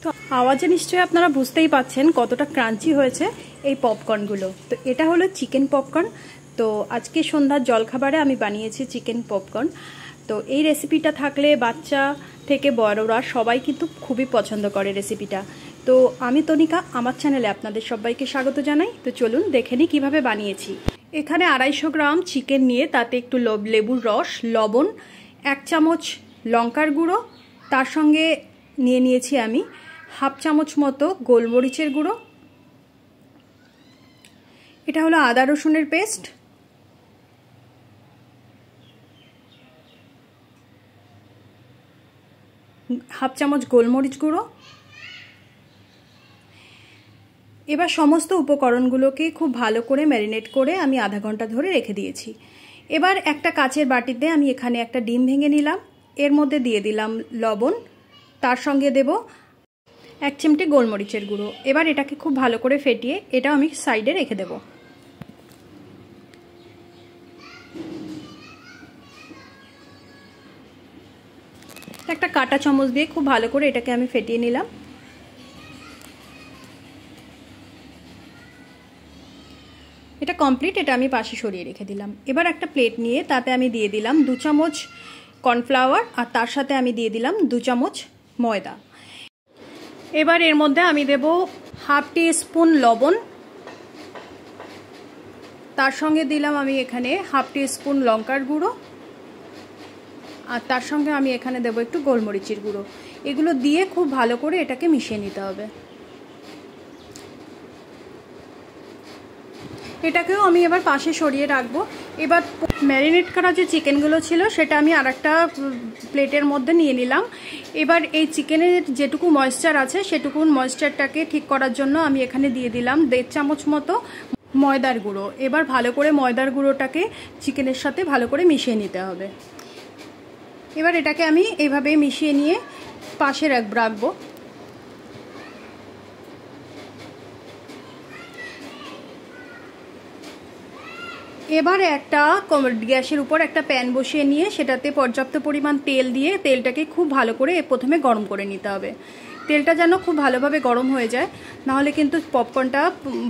তো আওয়াজে নিশ্চয়ই আপনারা বুঝতেই পাচ্ছেন কতটা ক্রাঞ্চি হয়েছে এই পপকর্নগুলো। তো এটা হলো চিকেন পপকর্ন। তো আজকে সন্ধ্যার জলখাবারে আমি বানিয়েছি চিকেন পপকর্ন। তো এই রেসিপিটা থাকলে বাচ্চা থেকে বড়রা সবাই কিন্তু খুবই পছন্দ করে রেসিপিটা। তো আমি তনিকা, আমার চ্যানেলে আপনাদের সবাইকে স্বাগত জানাই। তো চলুন দেখে নিই কীভাবে বানিয়েছি। এখানে 250 গ্রাম চিকেন নিয়ে তাতে একটু লেবুর রস, লবণ, 1 চামচ লঙ্কার গুঁড়ো, তার সঙ্গে নিয়ে নিয়েছি আমি হাফ চামচ মতো গোলমরিচের গুঁড়ো। এটা হলো আদা রসুনের পেস্ট, হাফ চামচ গোলমরিচ গুঁড়ো। এবার সমস্ত উপকরণগুলোকে খুব ভালো করে ম্যারিনেট করে আমি আধা ঘন্টা ধরে রেখে দিয়েছি। এবার একটা কাচের বাটিতে আমি এখানে একটা ডিম ভেঙে নিলাম, এর মধ্যে দিয়ে দিলাম লবণ, তার সঙ্গে দেব 1 চিমটি গোলমরিচের গুঁড়ো। এবার এটাকে খুব ভালো করে ফেটিয়ে এটাও আমি সাইডে রেখে দেব। একটা কাঁটা চামচ দিয়ে খুব ভালো করে এটাকে আমি ফেটিয়ে নিলাম। এটা কমপ্লিট, এটা আমি পাশে সরিয়ে রেখে দিলাম। এবার একটা প্লেট নিয়ে তাতে আমি দিয়ে দিলাম 2 চামচ কর্নফ্লাওয়ার, আর তার সাথে আমি দিয়ে দিলাম 2 চামচ ময়দা। এবার এর মধ্যে আমি দেব হাফ টি স্পুন লবণ, তার সঙ্গে দিলাম আমি এখানে হাফ টি স্পুন লঙ্কার গুঁড়ো, আর তার সঙ্গে আমি এখানে দেব একটু গোলমরিচের গুঁড়ো। এগুলো দিয়ে খুব ভালো করে এটাকে মিশিয়ে নিতে হবে। এটাকেও আমি এবার পাশে সরিয়ে রাখবো। এবার ম্যারিনেট করা যে চিকেনগুলো ছিল সেটা আমি আরেকটা প্লেটের মধ্যে নিয়ে নিলাম। এবার এই চিকেনের যেটুকু ময়েশ্চার আছে সেটুকু ময়েশ্চারটাকে ঠিক করার জন্য আমি এখানে দিয়ে দিলাম 1.5 চামচ মতো ময়দার গুঁড়ো। এবার ভালো করে ময়দার গুঁড়োটাকে চিকেনের সাথে ভালো করে মিশিয়ে নিতে হবে। এবার এটাকে আমি এইভাবে মিশিয়ে নিয়ে পাশে রাখবো। এবার একটা গ্যাসের উপর একটা প্যান বসিয়ে নিয়ে সেটাতে পর্যাপ্ত পরিমাণ তেল দিয়ে তেলটাকে খুব ভালো করে প্রথমে গরম করে নিতে হবে। তেলটা যেন খুব ভালোভাবে গরম হয়ে যায়, নাহলে কিন্তু পপকর্নটা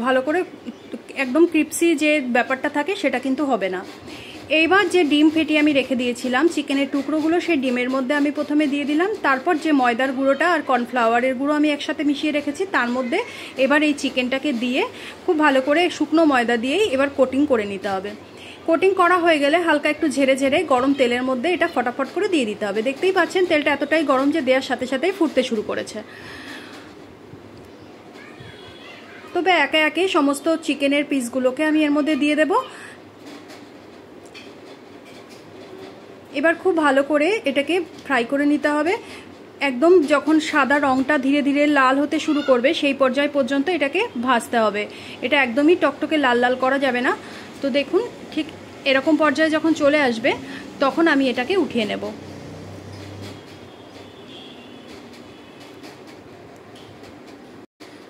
ভালো করে একদম ক্রিপসি যে ব্যাপারটা থাকে সেটা কিন্তু হবে না। এইবার যে ডিম ফেটিয়ে আমি রেখে দিয়েছিলাম চিকেনের টুকরোগুলো, সেই ডিমের মধ্যে আমি প্রথমে দিয়ে দিলাম। তারপর যে ময়দার গুঁড়োটা আর কর্নফ্লাওয়ারের গুঁড়ো আমি একসাথে মিশিয়ে রেখেছি তার মধ্যে এবার এই চিকেনটাকে দিয়ে খুব ভালো করে শুকনো ময়দা দিয়েই এবার কোটিং করে নিতে হবে। কোটিং করা হয়ে গেলে হালকা একটু ঝেড়ে ঝেড়ে গরম তেলের মধ্যে এটা ফটাফট করে দিয়ে দিতে হবে। দেখতেই পাচ্ছেন তেলটা এতটাই গরম যে দেওয়ার সাথে সাথেই ফুটতে শুরু করেছে। তবে একে একে সমস্ত চিকেনের পিসগুলোকে আমি এর মধ্যে দিয়ে দেব। এবার খুব ভালো করে এটাকে ফ্রাই করে নিতে হবে। একদম যখন সাদা রঙটা ধীরে ধীরে লাল হতে শুরু করবে সেই পর্যায় পর্যন্ত এটাকে ভাজতে হবে। এটা একদমই টকটকে লাল লাল করা যাবে না। তো দেখুন ঠিক এরকম পর্যায়ে যখন চলে আসবে তখন আমি এটাকে উঠিয়ে নেব।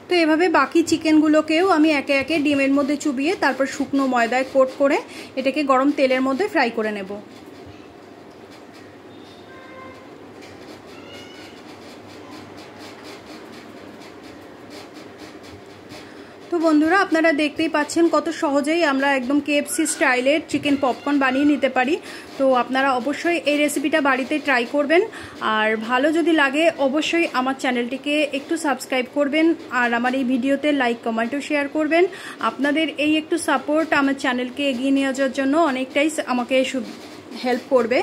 তো এভাবে বাকি চিকেনগুলোকেও আমি একে একে ডিমের মধ্যে চুবিয়ে তারপর শুকনো ময়দায় কোট করে এটাকে গরম তেলের মধ্যে ফ্রাই করে নেব। তো বন্ধুরা, আপনারা দেখতেই পাচ্ছেন কত সহজেই আমরা একদম কেএফসি স্টাইলের চিকেন পপকর্ন বানিয়ে নিতে পারি। তো আপনারা অবশ্যই এই রেসিপিটা বাড়িতে ট্রাই করবেন, আর ভালো যদি লাগে অবশ্যই আমার চ্যানেলটিকে একটু সাবস্ক্রাইব করবেন, আর আমার এই ভিডিওতে লাইক কমেন্ট ও শেয়ার করবেন। আপনাদের এই একটু সাপোর্ট আমার চ্যানেলকে এগিয়ে নিয়ে যাওয়ার জন্য অনেকটাই আমাকে হেল্প করবে।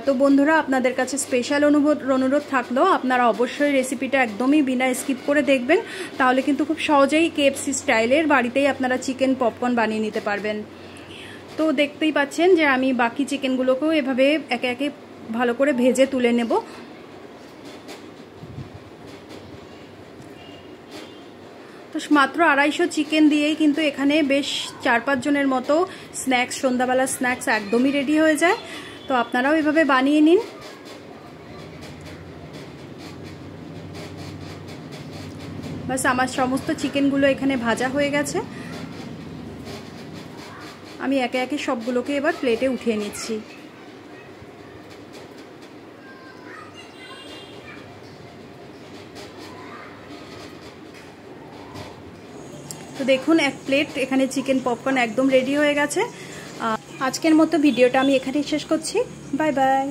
তো বন্ধুরা, আপনাদের কাছে স্পেশাল অনুরোধ থাকলো আপনারা অবশ্যই রেসিপিটা একদমই বিনা স্কিপ করে দেখবেন, তাহলে কিন্তু খুব সহজেই কেএফসি স্টাইলের বাড়িতেই আপনারা চিকেন পপকর্ন বানিয়ে নিতে পারবেন। তো দেখতেই পাচ্ছেন যে আমি বাকি চিকেনগুলোকেও এভাবে একে একে ভালো করে ভেজে তুলে নেব। তো মাত্র 250 চিকেন দিয়েই কিন্তু এখানে বেশ 4-5 জনের মতো স্ন্যাক্স, সন্ধ্যাবেলা স্ন্যাক্স একদমই রেডি হয়ে যায়। তো আপনারাও এভাবে বানিয়ে নিন। বাস আমার সমস্ত চিকেনগুলো এখানে ভাজা হয়ে গেছে। আমি একে একে সবগুলোকে এবার প্লেটে উঠিয়ে নিচ্ছি। দেখুন 1 প্লেট এখানে চিকেন পপকর্ন একদম রেডি হয়ে গেছে। আজকের মতো ভিডিওটা আমি এখানেই শেষ করছি। Bye bye.